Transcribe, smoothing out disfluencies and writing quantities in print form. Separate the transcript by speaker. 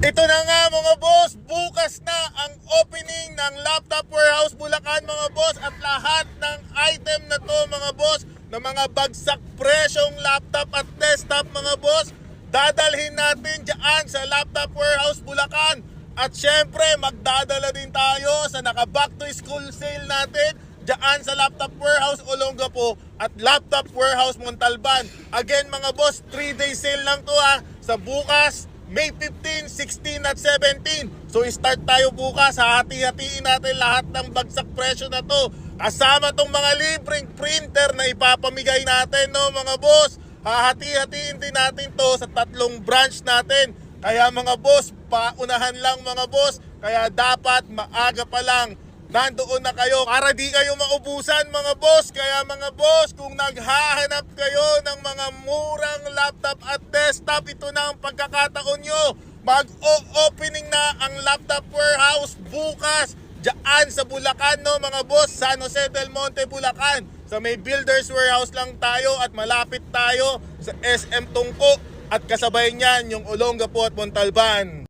Speaker 1: Ito na nga mga boss, bukas na ang opening ng Laptop Warehouse Bulacan mga boss, at lahat ng item na to mga boss, na mga bagsak presyong laptop at desktop mga boss, dadalhin natin dyan sa Laptop Warehouse Bulacan. At syempre magdadala din tayo sa naka back to school sale natin dyan sa Laptop Warehouse Olongapo at Laptop Warehouse Montalban. Again mga boss, 3-day sale lang to sa bukas, May 15, 16 at 17. So start tayo bukas, hahati-hatiin natin lahat ng bagsak presyo na to. Kasama tong mga libreng printer na ipapamigay natin, no mga boss. Hahati-hatiin din natin to sa 3 branch natin. Kaya mga boss, paunahan lang mga boss. Kaya dapat maaga pa lang nandoon na kayo para di kayo maubusan mga boss. Kaya mga boss, kung naghahanap kayo ng mga murang laptop at desktop, ito na ang pagkakataon nyo. Mag-opening na ang Laptop Warehouse bukas dyan sa Bulacan, no mga boss, San Jose del Monte, Bulacan. Sa may Builders Warehouse lang tayo at malapit tayo sa SM Tungko at kasabay niyan yung Olongapo at Montalban.